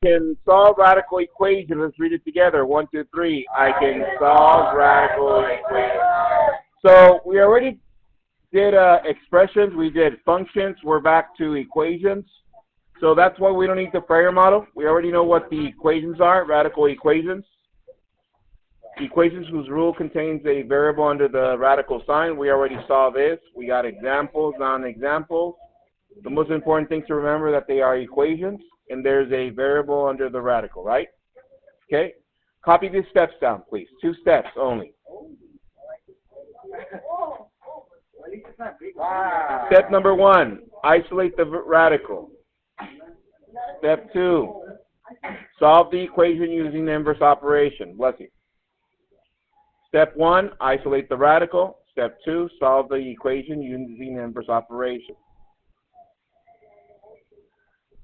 Can solve radical equations. Let's read it together. One, two, three. I can solve radical equations. So we already did expressions. We did functions. We're back to equations. So that's why we don't need the Freyer model. We already know what the equations are, radical equations. Equations whose rule contains a variable under the radical sign. We already saw this. We got examples, non-examples. The most important thing to remember that they are equations, and there's a variable under the radical, right? Okay? Copy these steps down, please. 2 steps only. Step number 1, isolate the radical. Step 2, solve the equation using the inverse operation. Bless you. Step 1, isolate the radical. Step 2, solve the equation using the inverse operation.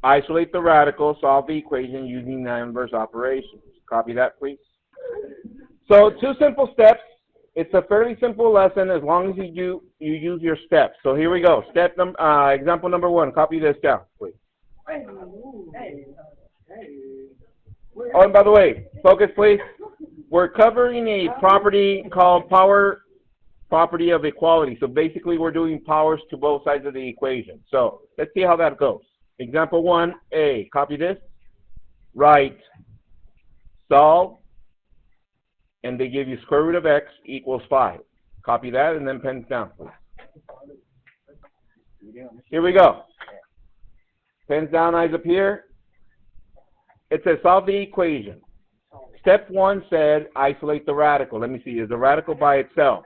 Isolate the radical, solve the equation using the inverse operations. Copy that, please. So 2 simple steps. It's a fairly simple lesson as long as you use your steps. So here we go. Example number 1. Copy this down, please. Oh, and by the way, focus, please. We're covering a property called power property of equality. So basically, we're doing powers to both sides of the equation. So let's see how that goes. Example 1A, copy this, write, solve, and they give you square root of x equals 5. Copy that and then pens down, please. Here we go. Pens down, eyes up here. It says solve the equation. Step 1 said isolate the radical. Let me see, is the radical by itself?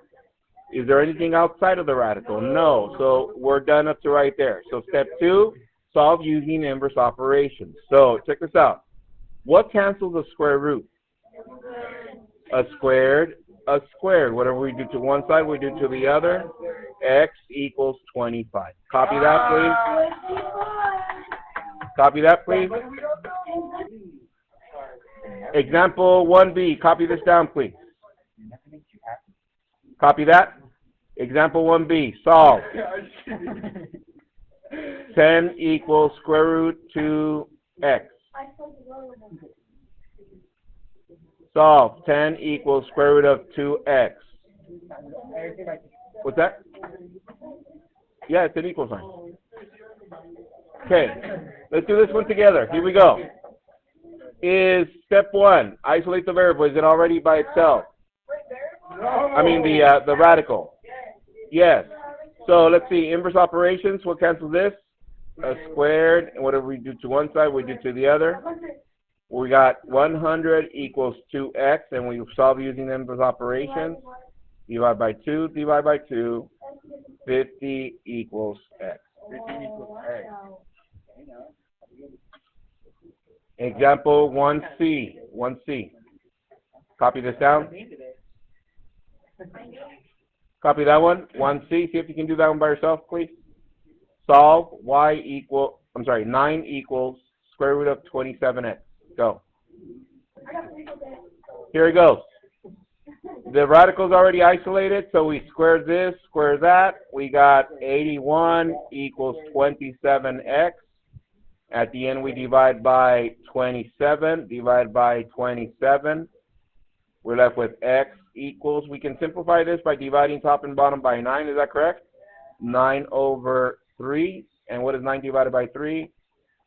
Is there anything outside of the radical? No, so we're done up to right there. So step 2, solve using inverse operations. So check this out. What cancels a square root? A squared, a squared. Whatever we do to one side, we do to the other. X equals 25. Copy that, please. Copy that, please. Example 1B. Copy this down, please. Copy that. Example 1B. Solve. 10 equals square root 2x. Solve. 10 equals square root of 2x. What's that? Yeah, it's an equal sign. Okay, let's do this one together. Here we go. Is step 1, isolate the variable. Is it already by itself? I mean the radical. Yes. So let's see, inverse operations, what cancels this? A squared, and whatever we do to one side, we do to the other. We got 100 equals 2x, and we solve using the inverse operations. Divide by 2, divide by 2, 50 equals x. 50 equals x. Example 1C. 1C. Copy this down. Copy that one. 1C. See if you can do that one by yourself, please. Solve 9 equals square root of 27x. Go. Here it goes. The radical's already isolated, so we square this, square that. We got 81 equals 27x. At the end, we divide by 27. Divide by 27. We're left with x equals, we can simplify this by dividing top and bottom by 9. Is that correct? 9 over 3. And what is 9 divided by 3?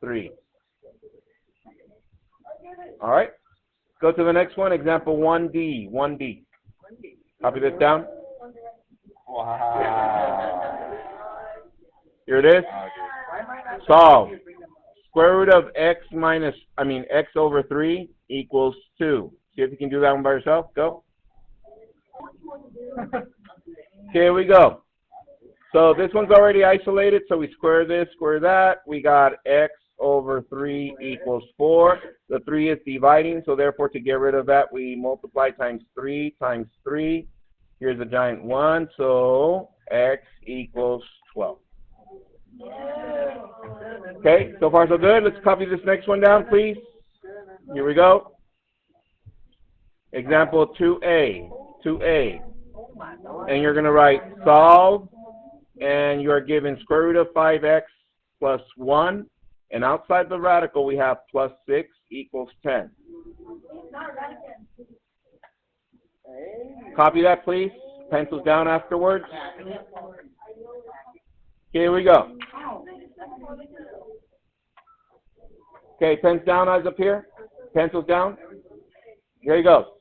3. All right. Go to the next one. Example 1D. 1D. Copy this down. Wow. Here it is. Solve. Square root of x over 3 equals 2. See if you can do that one by yourself. Go. Here we go. So this one's already isolated, so we square this, square that. We got x over 3 equals 4. The 3 is dividing, so therefore to get rid of that, we multiply times 3 times 3. Here's a giant 1, so x equals 12. Okay, so far so good. Let's copy this next one down, please. Here we go. Example 2A. 2A. And you're going to write solve, and you are given square root of 5x plus 1. And outside the radical, we have plus 6 equals 10. Copy that, please. Pencils down afterwards. Here we go. Okay, pens down, eyes up here. Pencils down. Here you go.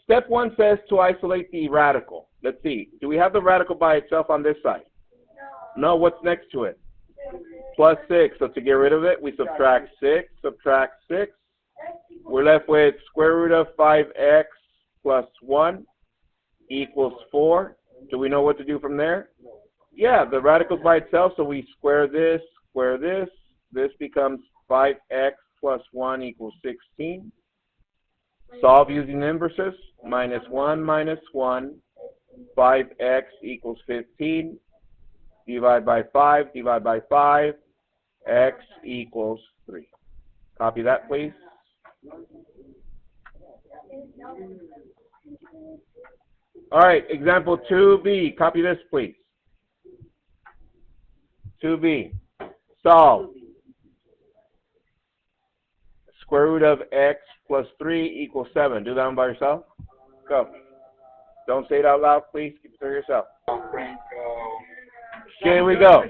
Step 1 says to isolate the radical. Let's see. Do we have the radical by itself on this side? No. What's next to it? Plus 6. So to get rid of it, we subtract 6. Subtract 6. We're left with square root of 5x plus 1 equals 4. Do we know what to do from there? Yeah, the radical's by itself, so we square this, square this. This becomes 5x plus 1 equals 16. Solve using inverses. Minus 1 minus 1. 5x equals 15. Divide by 5. Divide by 5. X equals 3. Copy that, please. All right, example 2b. Copy this, please. 2b. Solve. Square root of x plus 3 equals 7. Do that one by yourself. Go. Don't say it out loud, please. Keep it to yourself. Here we go.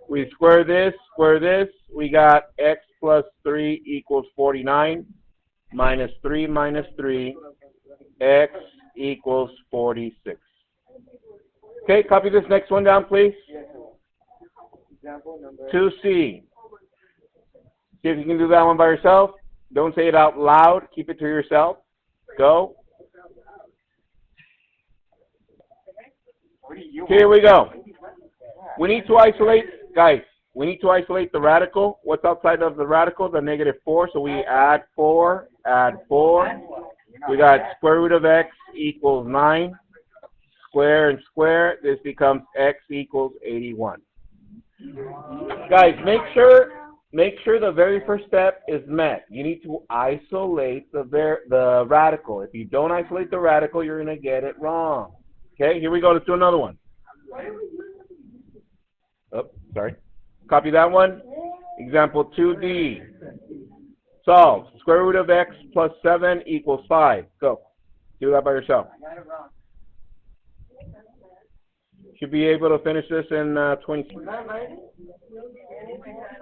We square this, square this. We got x plus 3 equals 49. Minus 3 minus 3. X equals 46. Okay, copy this next one down, please. 2c. See if you can do that one by yourself. Don't say it out loud. Keep it to yourself. Go. Here we go. We need to isolate, guys, we need to isolate the radical. What's outside of the radical? The negative 4. So we add 4, add 4. We got square root of x equals 9. Square and square. This becomes x equals 81. Guys, make sure the very first step is met. You need to isolate the radical. If you don't isolate the radical, you're going to get it wrong. Okay, here we go. Let's do another one. Oh, sorry. Copy that one. Example 2d. Solve. Square root of x plus 7 equals 5. Go. Do that by yourself. Should be able to finish this in 20 seconds.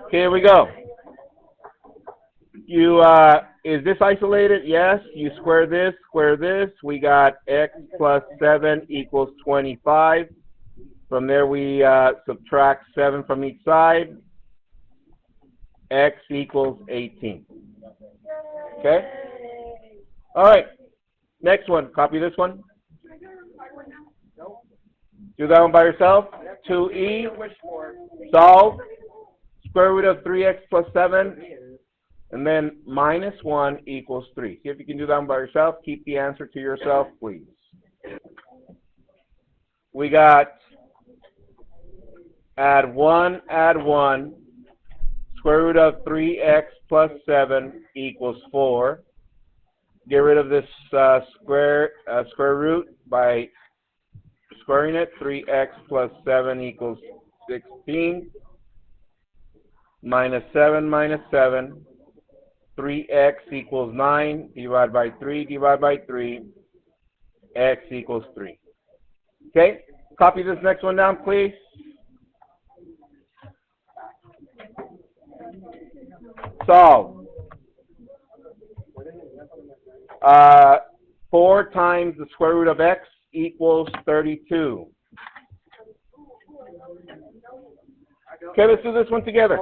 Okay, here we go. Is this isolated? Yes. You square this, square this. We got x plus 7 equals 25. From there, we subtract 7 from each side. X equals 18. Okay? All right. Next one. Copy this one. Do that one by yourself. 2e. Solve. Square root of 3x plus 7. And then minus 1 equals 3. See if you can do that one by yourself. Keep the answer to yourself, please. We got add 1, add 1. Square root of 3x plus 7 equals 4. Get rid of this square root by squaring it. 3x plus 7 equals 16. Minus 7 minus 7. 3x equals 9. Divide by 3, divide by 3. X equals 3. Okay? Copy this next one down, please. Solve. 4 times the square root of x equals 32. Okay, let's do this one together.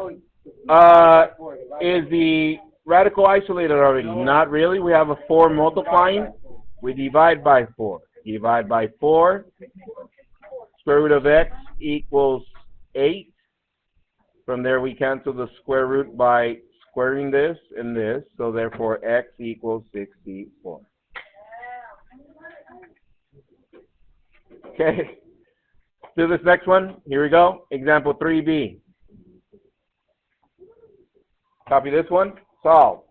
Is the radical isolated already? Not really. We have a 4 multiplying. We divide by 4. Divide by 4. Square root of x equals 8. From there, we cancel the square root by squaring this and this. So therefore, x equals 64. Okay. Do this next one. Here we go. Example 3b. Copy this one. Solve.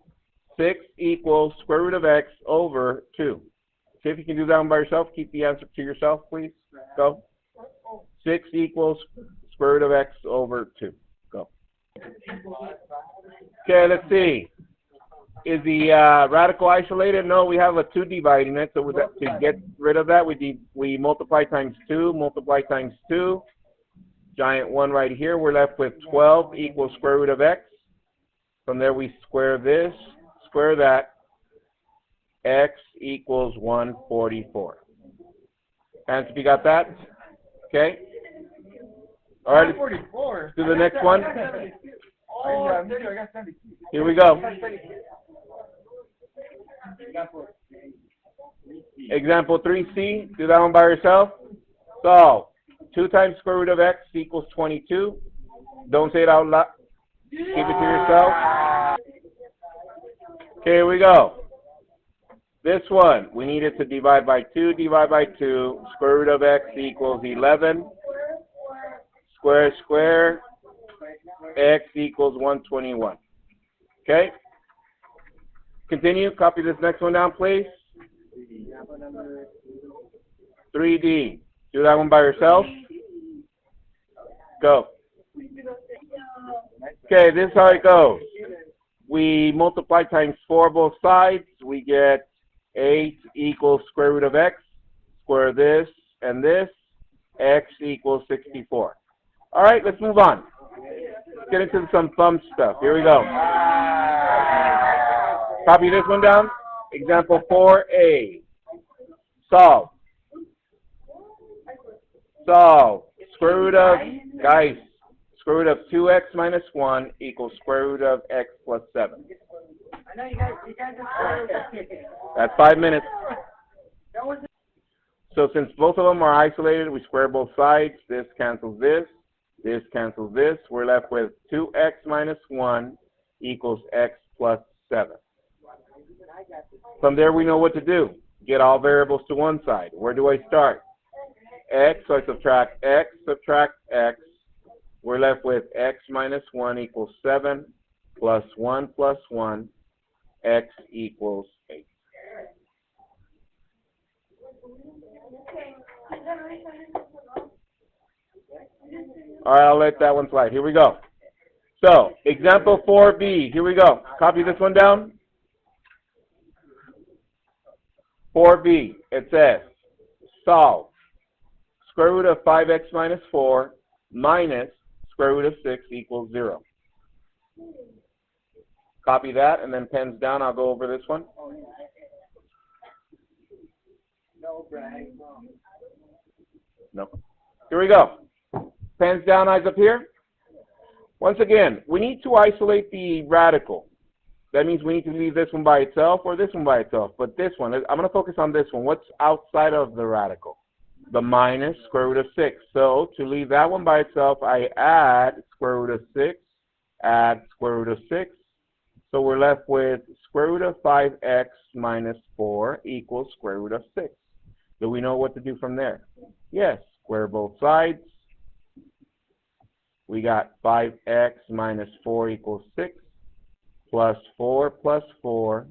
6 equals square root of x over 2. See if you can do that one by yourself. Keep the answer to yourself, please. Go. 6 equals square root of x over 2. Go. Okay, let's see. Is the radical isolated? No, we have a 2 dividing it. So to get rid of that, we multiply times 2, multiply times 2. Giant 1 right here. We're left with 12 equals square root of x. From there, we square this, square that. X equals 144. Hands if you got that. Okay. All right. Let's do the next one. Here we go. Example 3C. Do that one by yourself. Solve. 2 times square root of x equals 22. Don't say it out loud. Keep it to yourself. Okay, here we go. This one, we needed to divide by 2, divide by 2. Square root of x equals 11. Square, square. X equals 121. Okay? Continue. Copy this next one down, please. 3D. Do that one by yourself. Go. Okay, this is how it goes. We multiply times 4 both sides. We get 8 equals square root of x. Square this and this. X equals 64. All right, let's move on. Let's get into some fun stuff. Here we go. Copy this one down. Example 4A. Solve. Solve. Square root of, guys, square root of 2x minus 1 equals square root of x plus 7. That's 5 minutes. So since both of them are isolated, we square both sides. This cancels this. This cancels this. We're left with 2x minus 1 equals x plus 7. From there, we know what to do. Get all variables to one side. Where do I start? X, so I subtract x, subtract x. We're left with x minus 1 equals 7, plus 1 plus 1, x equals 8. All right, I'll let that one slide. Here we go. So, example 4B. Here we go. Copy this one down. 4B. It says, solve. Square root of 5x minus 4 minus square root of 6 equals 0. Copy that, and then pens down. I'll go over this one. No. Here we go. Pens down, eyes up here. Once again, we need to isolate the radical. That means we need to leave this one by itself or this one by itself. But this one, I'm going to focus on this one. What's outside of the radical? The minus square root of 6. So to leave that one by itself, I add square root of 6, add square root of 6. So we're left with square root of 5x minus 4 equals square root of 6. Do we know what to do from there? Yes, square both sides. We got 5x minus 4 equals 6, plus 4 plus 4,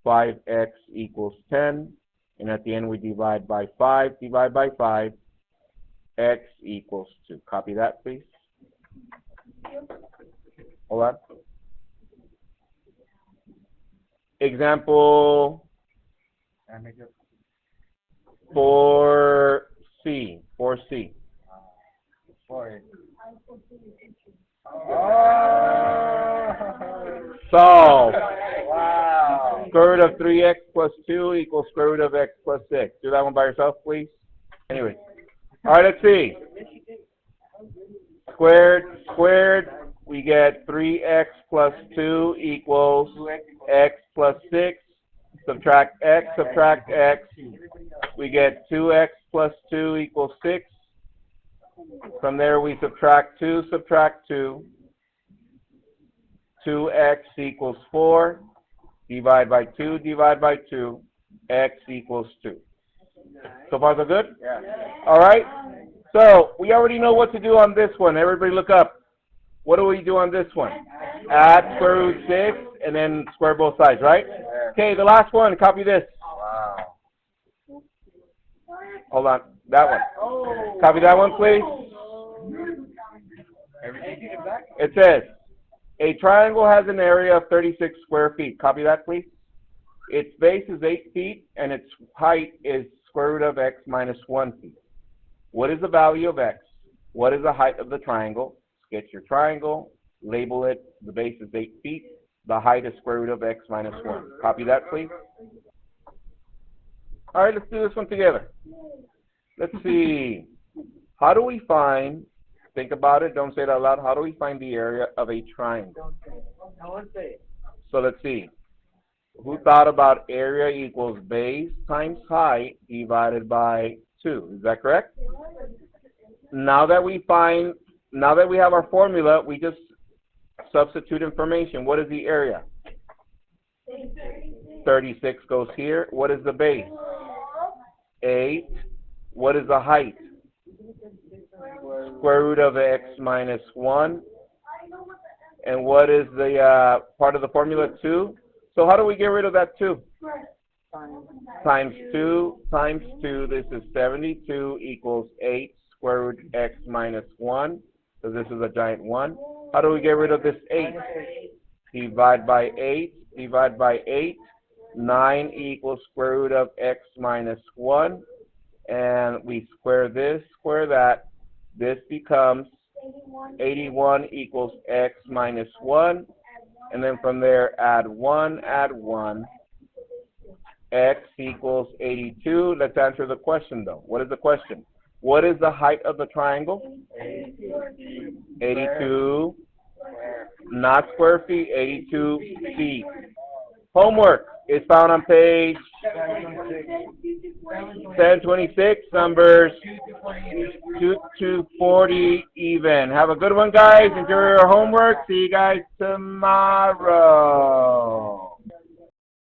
5x equals 10. And at the end, we divide by 5, divide by 5, x equals 2. Copy that, please. Hold on. Example 4C. 4C. Solve. Wow. Square root of 3x plus 2 equals square root of x plus 6. Do that one by yourself, please. Anyway. All right, let's see. Squared, squared. We get 3x plus 2 equals x plus 6. Subtract x, subtract x. We get 2x plus 2 equals 6. From there, we subtract 2, subtract 2. 2x equals 4. Divide by 2, divide by 2. X equals 2. So far, so good? Yeah. All right. So we already know what to do on this one. Everybody look up. What do we do on this one? Add square root 6 and then square both sides, right? Okay, the last one. Copy this. Wow. Hold on. That one. Copy that one, please. It says, a triangle has an area of 36 square feet. Copy that, please. Its base is 8 feet, and its height is square root of x minus 1 feet. What is the value of x? What is the height of the triangle? Sketch your triangle, label it. The base is 8 feet. The height is square root of x minus 1. Copy that, please. All right, let's do this one together. Let's see. How do we find, think about it, don't say it out loud, how do we find the area of a triangle? So let's see. Who thought about area equals base times height divided by 2? Is that correct? Now that we have our formula, we just substitute information. What is the area? 36 goes here. What is the base? 8. What is the height? Square root of x minus 1. And what is the part of the formula? 2. So how do we get rid of that 2? Times 2 times 2. This is 72 equals 8 square root x minus 1. So this is a giant 1. How do we get rid of this 8? Divide by 8. Divide by 8. 9 equals square root of x minus 1. And we square this, square that. This becomes 81 equals x minus 1. And then from there, add 1, add 1. X equals 82. Let's answer the question, though. What is the question? What is the height of the triangle? 82. Not square feet, 82 feet. Homework is found on page 726, numbers 2 to 40 even. Have a good one, guys. Enjoy your homework. See you guys tomorrow.